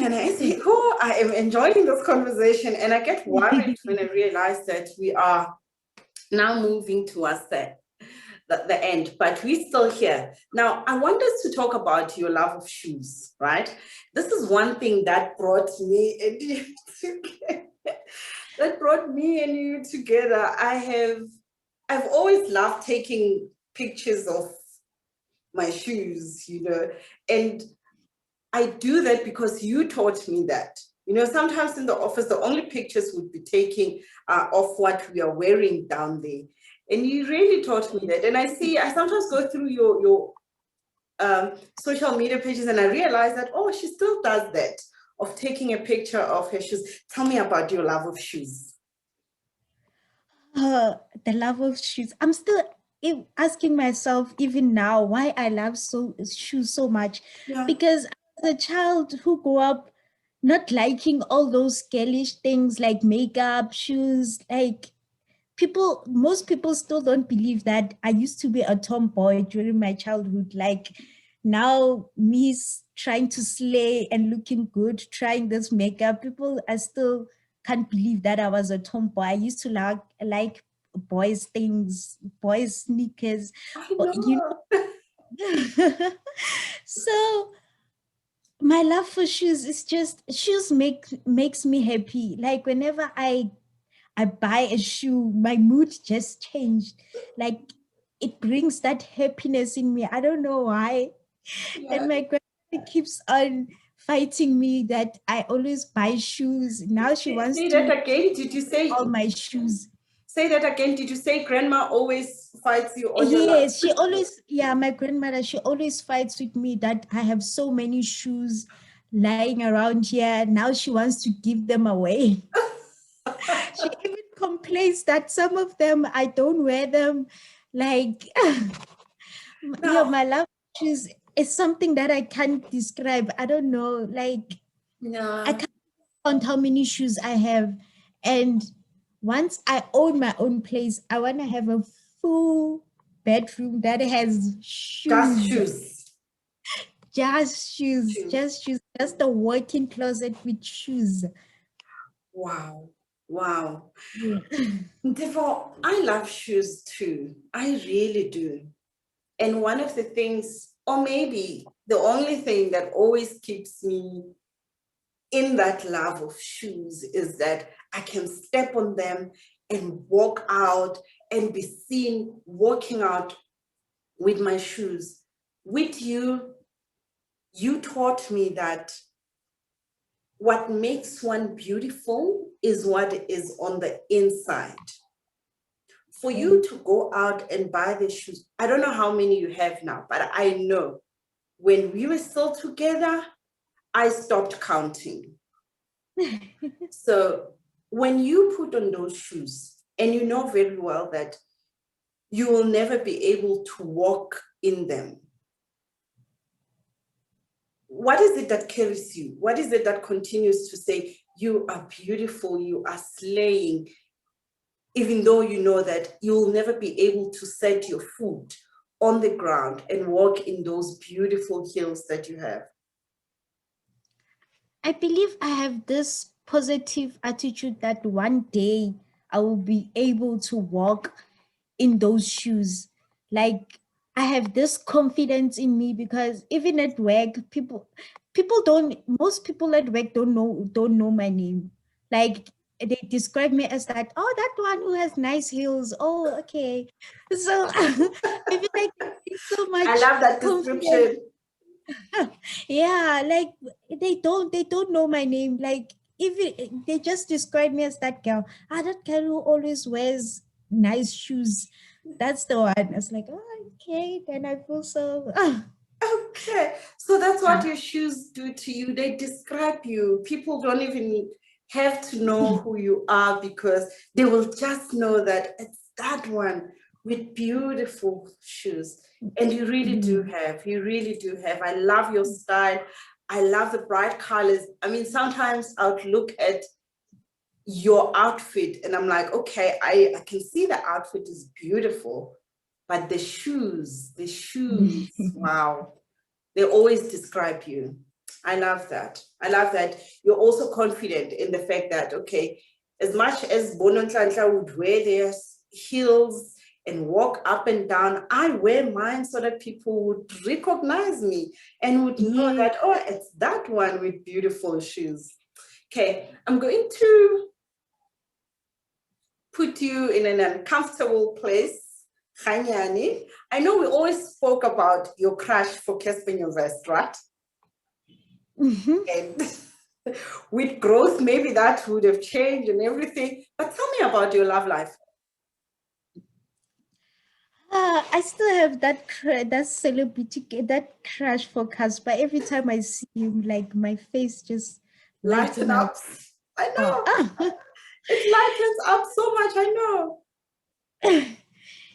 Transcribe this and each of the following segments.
and I say, oh, I am enjoying this conversation. And I get worried when I realize that we are now moving towards the end, but we're still here. Now, I want us to talk about your love of shoes, right? This is one thing that brought me and you together. That brought me and you together. I've always loved taking pictures of my shoes, and I do that because you taught me that. Sometimes in the office, the only pictures we'd be taking of what we are wearing down there. And you really taught me that. And I sometimes go through your social media pages and I realize that, oh, she still does that, of taking a picture of her shoes. Tell me about your love of shoes. The love of shoes. I'm still asking myself even now why I love shoes so much. Yeah. Because as a child who grew up not liking all those girlish things like makeup, shoes, like most people still don't believe that I used to be a tomboy during my childhood. Like now me trying to slay and looking good, trying this makeup, people are still can't believe that I was a tomboy. I used to like boys things, boys sneakers. I But know. So my love for shoes is just shoes makes me happy. Like whenever I buy a shoe, my mood just changed. Like it brings that happiness in me. I don't know why. Yeah. And my grandmother keeps on fighting me that I always buy shoes. Now she wants say to that again. Did you say all my shoes? Say that again. Did you say grandma always fights you on your love? Yes, she always, my grandmother, she always fights with me that I have so many shoes lying around here. Now she wants to give them away. She even complains that some of them, I don't wear them. Like, my love shoes is something that I can't describe. I don't know. Like, I can't count how many shoes I have. And once I own my own place, I want to have a full bedroom that has Just shoes. shoes. Just shoes. Just shoes. Just a working closet with shoes. Wow. Wow. Yeah. Ntefo, I love shoes too. I really do. And one of the things, or maybe the only thing that always keeps me in that love of shoes is that I can step on them and walk out and be seen walking out with my shoes. With you, you taught me that what makes one beautiful is what is on the inside. For you to go out and buy the shoes, I don't know how many you have now, but I know when we were still together, I stopped counting. So when you put on those shoes, and you know very well that you will never be able to walk in them, what is it that carries you? What is it that continues to say, you are beautiful, you are slaying, even though you know that you'll never be able to set your foot on the ground and walk in those beautiful heels that you have? I believe I have this positive attitude that one day I will be able to walk in those shoes. Like I have this confidence in me because even at work, most people at work don't know my name. Like they describe me as that, oh, that one who has nice heels. Oh, okay. So I feel like so much I love that confidence. description. Yeah, like they don't know my name. Like even they just describe me as that girl. That girl who always wears nice shoes. That's the one. It's like, oh, okay, then I feel so. Okay, so that's what your shoes do to you. They describe you. People don't even have to know who you are because they will just know that it's that one with beautiful shoes. And you really do have. I love your style. I love the bright colors. I mean, sometimes I would look at your outfit and I'm like, okay, I can see the outfit is beautiful, but the shoes, wow, they always describe you. I love that. I love that you're also confident in the fact that, okay, as much as Bonontlantla would wear their heels and walk up and down, I wear mine so that people would recognize me and would know that, oh, it's that one with beautiful shoes. Okay, I'm going to put you in an uncomfortable place. Khanyani, I know we always spoke about your crush for Casper Nyovest, right? And with growth, maybe that would have changed and everything. But tell me about your love life. I still have that celebrity, that crush for Casper. Every time I see him, like my face just Lighten lighten up. up. I Oh. know. It lightens up so much, I know.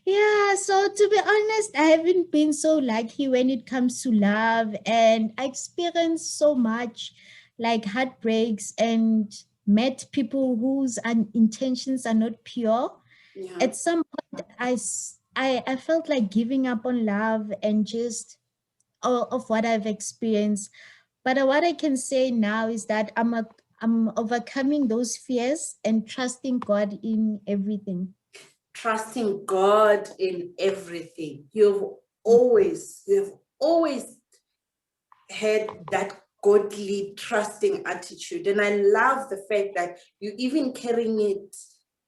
Yeah, so to be honest, I haven't been so lucky when it comes to love, and I experienced so much like heartbreaks and met people whose intentions are not pure. Yeah. At some point, I felt like giving up on love and just all of what I've experienced. But what I can say now is that I'm overcoming those fears and trusting God in everything. Trusting God in everything. You've always had that godly trusting attitude. And I love the fact that you even carrying it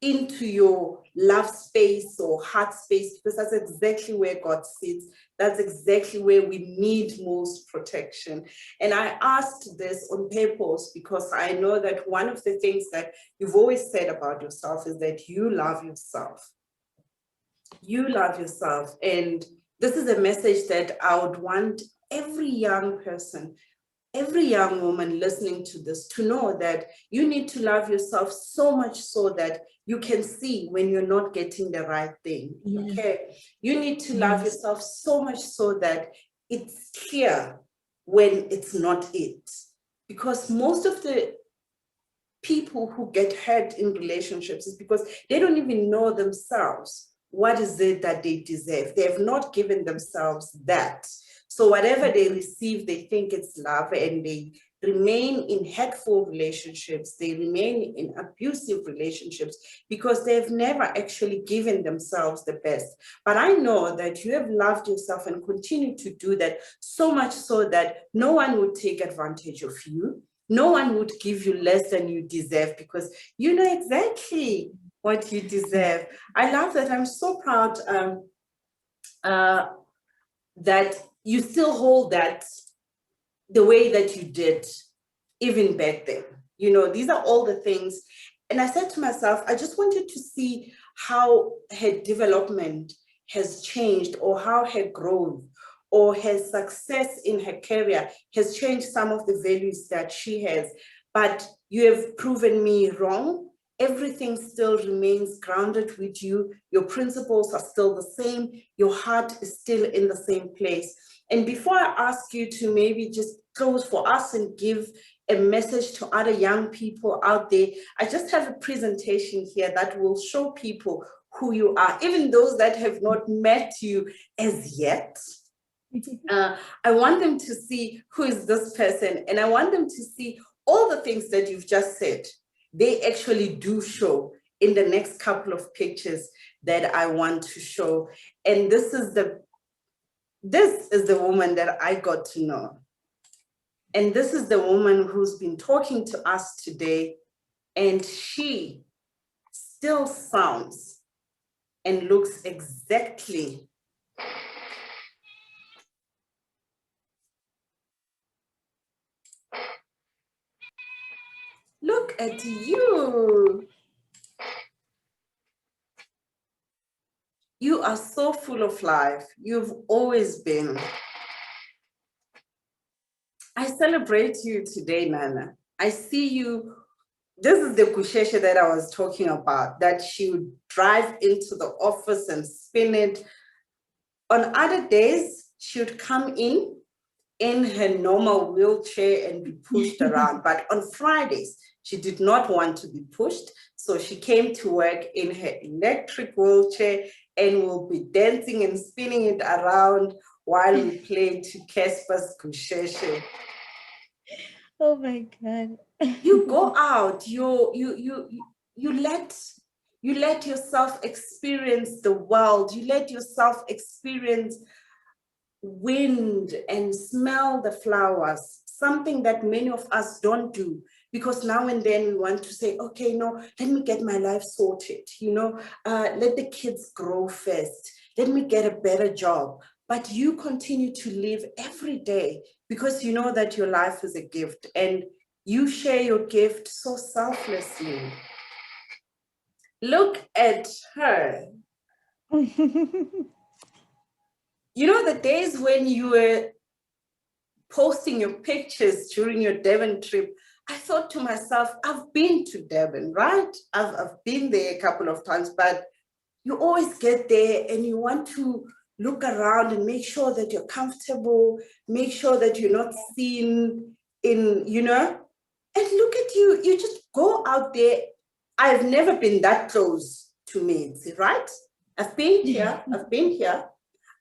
into your love space or heart space, because that's exactly where God sits. That's exactly where we need most protection. And I asked this on purpose because I know that one of the things that you've always said about yourself is that you love yourself. You love yourself. And this is a message that I would want every young person, every young woman listening to this to know that you need to love yourself so much so that you can see when you're not getting the right thing. Yeah. Okay. You need to love yourself so much so that it's clear when it's not it. Because most of the people who get hurt in relationships is because they don't even know themselves. What is it that they deserve? They have not given themselves that. So whatever they receive, they think it's love, and they remain in hurtful relationships. They remain in abusive relationships because they've never actually given themselves the best. But I know that you have loved yourself and continue to do that so much so that no one would take advantage of you. No one would give you less than you deserve because you know exactly what you deserve. I love that. I'm so proud that you still hold that the way that you did even back then. You know, these are all the things. And I said to myself, I just wanted to see how her development has changed, or how her growth or her success in her career has changed some of the values that she has. But you have proven me wrong. Everything still remains grounded with you. Your principles are still the same. Your heart is still in the same place. And before I ask you to maybe just close for us and give a message to other young people out there, I just have a presentation here that will show people who you are, even those that have not met you as yet. I want them to see who is this person, and I want them to see all the things that you've just said. They actually do show in the next couple of pictures that I want to show. And this is the woman that I got to know. And this is the woman who's been talking to us today, and she still sounds and looks exactly look at you. You are so full of life. You've always been. I celebrate you today, Nana. I see you. This is the kusheshe that I was talking about, that she would drive into the office and spin it. On other days, she would come in her normal wheelchair and be pushed around. But on Fridays, she did not want to be pushed. So she came to work in her electric wheelchair and will be dancing and spinning it around while we play to Casper's Kusheshe. Oh my God. You go out, you let yourself experience the world. You let yourself experience wind and smell the flowers, something that many of us don't do, because now and then we want to say, okay, no, let me get my life sorted, let the kids grow first, let me get a better job. But you continue to live every day because you know that your life is a gift, and you share your gift so selflessly. Look at her. You know, the days when you were posting your pictures during your Devon trip, I thought to myself, I've been to Devon, right? I've been there a couple of times, but you always get there and you want to look around and make sure that you're comfortable, make sure that you're not seen and look at you, you just go out there. I've never been that close to maids, right? I've been here.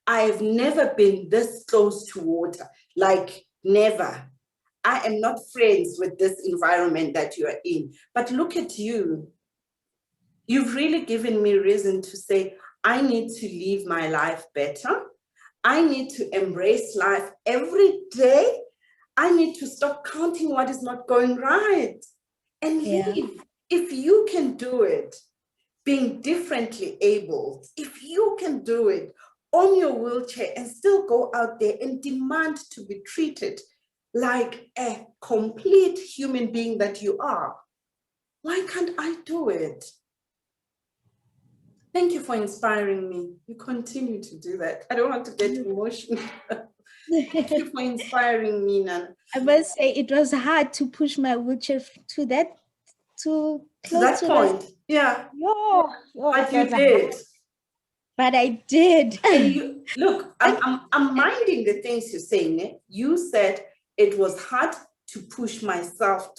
I've never been this close to water, like never. I am not friends with this environment that you are in. But look at you. You've really given me reason to say, I need to live my life better. I need to embrace life every day. I need to stop counting what is not going right and live. If you can do it, being differently able, if you can do it on your wheelchair and still go out there and demand to be treated like a complete human being that you are, why can't I do it? Thank you for inspiring me. You continue to do that. I don't want to get emotional. Thank you for inspiring me, Nana. I must say it was hard to push my wheelchair to To that point. Yeah. But you did. But I did. And you look, I'm minding the things you're saying. You said it was hard to push myself